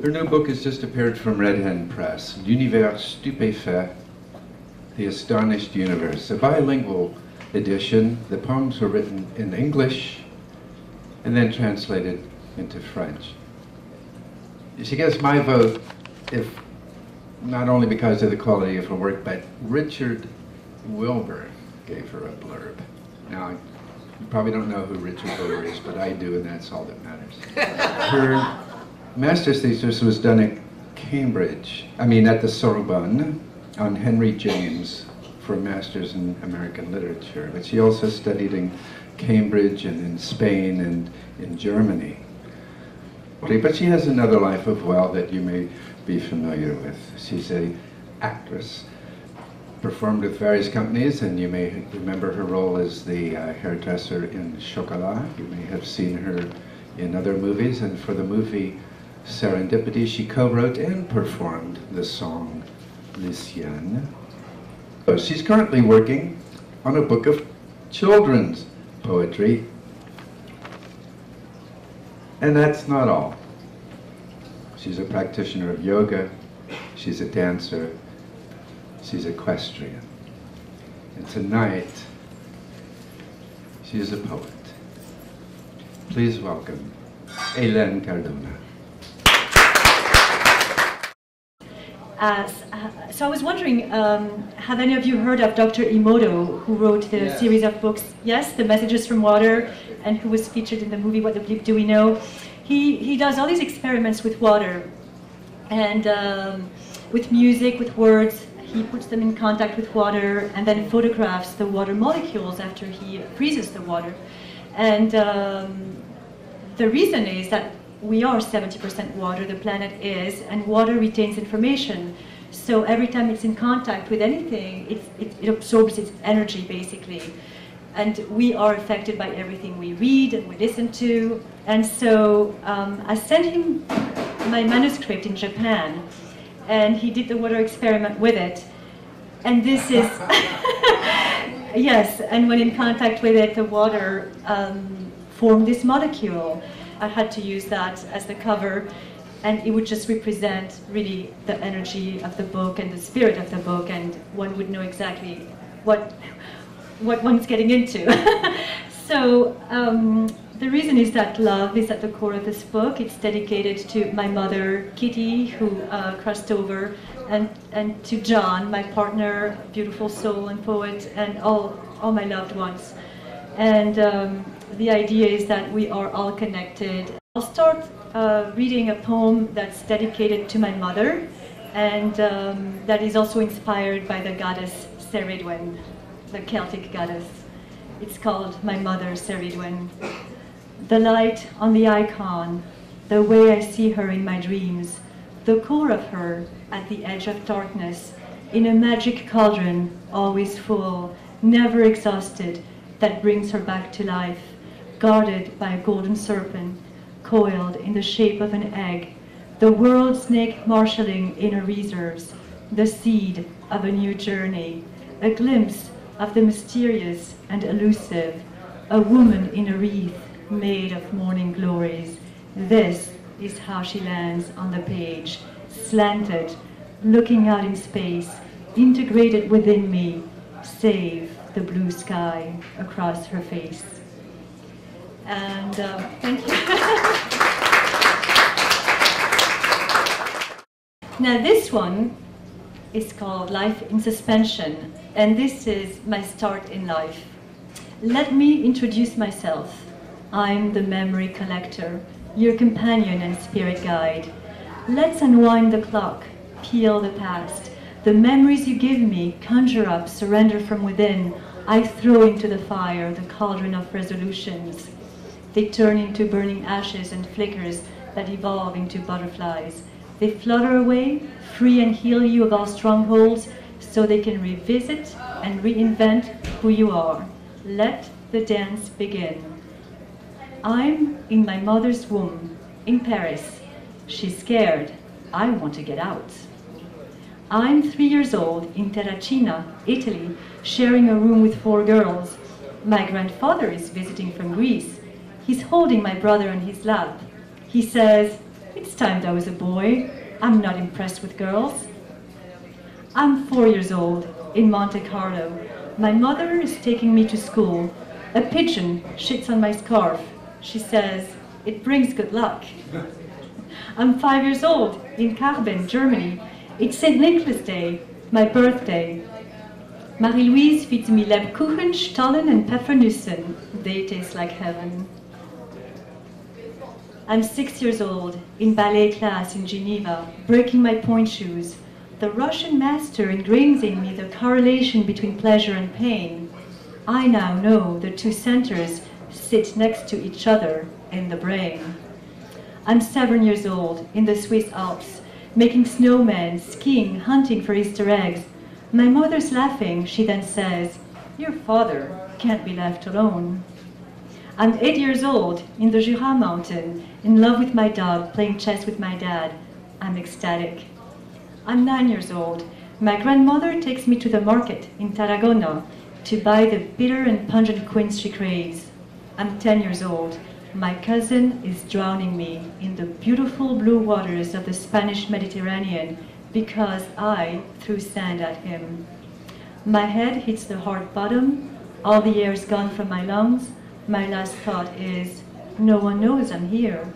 Her new book has just appeared from Hen Press, L'Univers Stupéfait, The Astonished Universe, a bilingual edition. The poems were written in English and then translated into French. She gets my vote, if not only because of the quality of her work, but Richard Wilbur gave her a blurb. Now, you probably don't know who Richard Wilbur is, but I do, and that's all that matters. Her master's thesis was done at at the Sorbonne, on Henry James for a master's in American literature. But she also studied in Cambridge and in Spain and in Germany. But she has another life as well that you may be familiar with. She's an actress, performed with various companies, and you may remember her role as the hairdresser in Chocolat. You may have seen her in other movies, and for the movie Serendipity, she co-wrote and performed the song Lucienne. So she's currently working on a book of children's poetry. And that's not all. She's a practitioner of yoga, she's a dancer, she's equestrian. And tonight, she's a poet. Please welcome Hélène Cardona. So I was wondering, have any of you heard of Dr. Emoto, who wrote the series of books, yes, The Messages from Water, and who was featured in the movie What the Bleep Do We Know? He does all these experiments with water, and with music, with words. He puts them in contact with water, and then photographs the water molecules after he freezes the water. And the reason is that we are 70% water, the planet is, and water retains information. So every time it's in contact with anything, it absorbs its energy, basically. And we are affected by everything we read and we listen to. And so I sent him my manuscript in Japan, and he did the water experiment with it. And this is, yes, and when in contact with it, the water formed this molecule. I had to use that as the cover, and it would just represent really the energy of the book and the spirit of the book, and one would know exactly what one's getting into. So the reason is that love is at the core of this book. It's dedicated to my mother, Kitty, who crossed over, and to John, my partner, beautiful soul and poet, and all my loved ones. And the idea is that we are all connected. I'll start reading a poem that's dedicated to my mother, and that is also inspired by the goddess Ceridwen, the Celtic goddess. It's called My Mother, Ceridwen. The light on the icon, the way I see her in my dreams, the core of her at the edge of darkness, in a magic cauldron, always full, never exhausted, that brings her back to life, guarded by a golden serpent, coiled in the shape of an egg, the world snake marshalling in her reserves, the seed of a new journey, a glimpse of the mysterious and elusive, a woman in a wreath made of morning glories. This is how she lands on the page, slanted, looking out in space, integrated within me, save the blue sky across her face. And thank you. Now this one is called Life in Suspension, and this is my start in life. Let me introduce myself. I'm the memory collector, your companion and spirit guide. Let's unwind the clock, peel the past. The memories you give me conjure up surrender from within. I throw into the fire the cauldron of resolutions. They turn into burning ashes and flickers that evolve into butterflies. They flutter away, free and heal you of all strongholds, so they can revisit and reinvent who you are. Let the dance begin. I'm in my mother's womb, in Paris. She's scared. I want to get out. I'm 3 years old in Terracina, Italy, sharing a room with 4 girls. My grandfather is visiting from Greece. He's holding my brother on his lap. He says, It's time that I was a boy. I'm not impressed with girls. I'm 4 years old, in Monte Carlo. My mother is taking me to school. A pigeon shits on my scarf. She says, it brings good luck. I'm 5 years old, in Carben, Germany. It's St. Nicholas Day, my birthday. Marie-Louise feeds me Lebkuchen, Stollen, and Pfeffernussen. They taste like heaven. I'm 6 years old, in ballet class in Geneva, breaking my pointe shoes. The Russian master ingrains in me the correlation between pleasure and pain. I now know the two centers sit next to each other in the brain. I'm 7 years old, in the Swiss Alps, making snowmen, skiing, hunting for Easter eggs. My mother's laughing, she then says, your father can't be left alone. I'm 8 years old, in the Jura mountain, in love with my dog, playing chess with my dad. I'm ecstatic. I'm 9 years old. My grandmother takes me to the market in Tarragona to buy the bitter and pungent quince she craves. I'm 10 years old. My cousin is drowning me in the beautiful blue waters of the Spanish Mediterranean because I threw sand at him. My head hits the hard bottom. All the air's gone from my lungs. My last thought is, no one knows I'm here.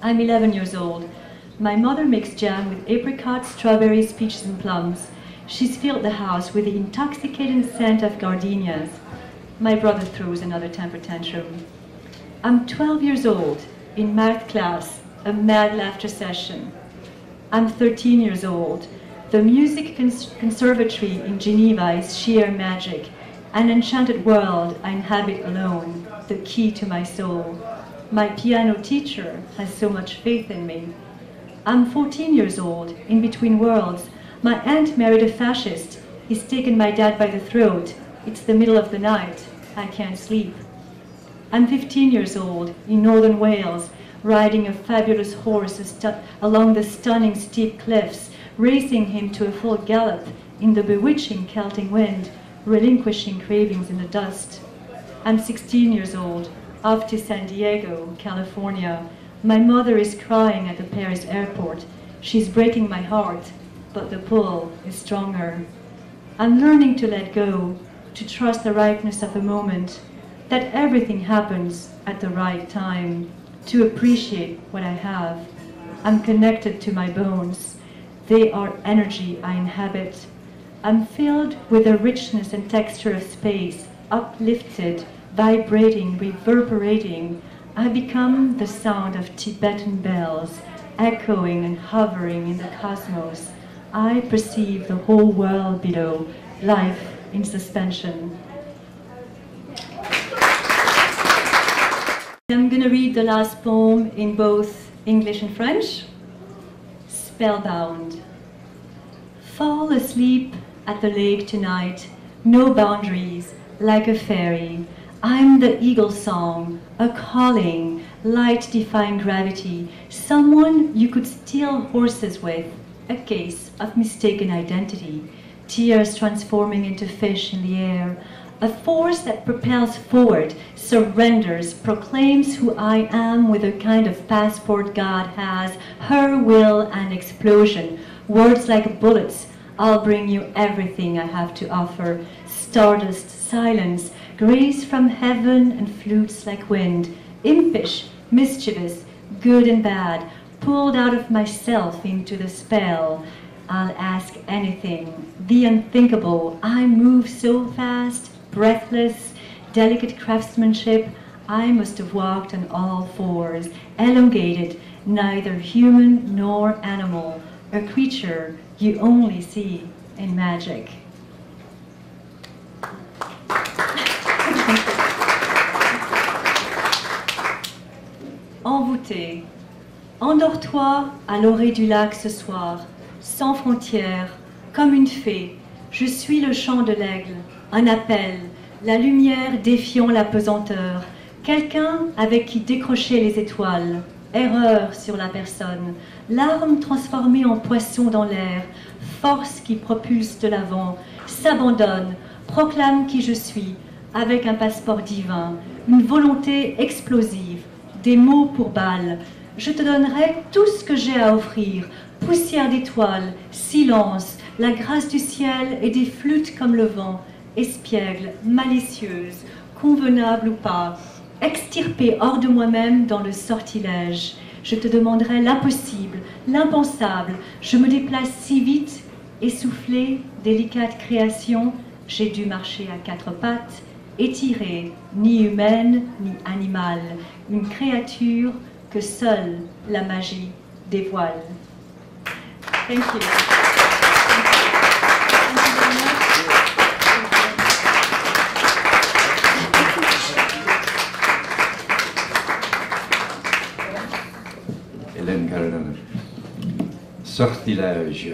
I'm 11 years old. My mother makes jam with apricots, strawberries, peaches, and plums. She's filled the house with the intoxicating scent of gardenias. My brother throws another temper tantrum. I'm 12 years old, in math class, a mad laughter session. I'm 13 years old. The music conservatory in Geneva is sheer magic, an enchanted world I inhabit alone, the key to my soul. My piano teacher has so much faith in me. I'm 14 years old, in between worlds. My aunt married a fascist. He's taken my dad by the throat. It's the middle of the night. I can't sleep. I'm 15 years old, in northern Wales, riding a fabulous horse along the stunning steep cliffs, racing him to a full gallop in the bewitching Celtic wind, relinquishing cravings in the dust. I'm 16 years old, off to San Diego, California. My mother is crying at the Paris airport. She's breaking my heart, but the pull is stronger. I'm learning to let go, to trust the rightness of the moment, that everything happens at the right time, to appreciate what I have. I'm connected to my bones. They are energy I inhabit. I'm filled with the richness and texture of space, uplifted, vibrating, reverberating. I become the sound of Tibetan bells, echoing and hovering in the cosmos. I perceive the whole world below, life in suspension. I'm going to read the last poem in both English and French. Spellbound. Fall asleep at the lake tonight, no boundaries, like a fairy. I'm the eagle song, a calling, light defying gravity, someone you could steal horses with, a case of mistaken identity, tears transforming into fish in the air, a force that propels forward, surrenders, proclaims who I am with a kind of passport God has, her will and explosion, words like bullets, I'll bring you everything I have to offer, stardust, silence, grace from heaven and flutes like wind, impish, mischievous, good and bad, pulled out of myself into the spell. I'll ask anything, the unthinkable, I move so fast, breathless, delicate craftsmanship, I must have walked on all fours, elongated, neither human nor animal, a creature you only see in magic. Envoûté, endors-toi à l'orée du lac ce soir, sans frontières, comme une fée, je suis le chant de l'aigle, un appel, la lumière défiant la pesanteur, quelqu'un avec qui décrocher les étoiles, erreur sur la personne, larme transformée en poisson dans l'air, force qui propulse de l'avant, s'abandonne, proclame qui je suis, avec un passeport divin, une volonté explosive, des mots pour balles, je te donnerai tout ce que j'ai à offrir. Poussière d'étoiles, silence, la grâce du ciel et des flûtes comme le vent, espiègle, malicieuse, convenable ou pas, extirpée hors de moi-même dans le sortilège. Je te demanderai l'impossible, l'impensable. Je me déplace si vite, essoufflée, délicate création. J'ai dû marcher à quatre pattes, étirée, ni humaine, ni animale. Une créature que seule la magie dévoile. Thank you. Hélène Cardona. Sortilège.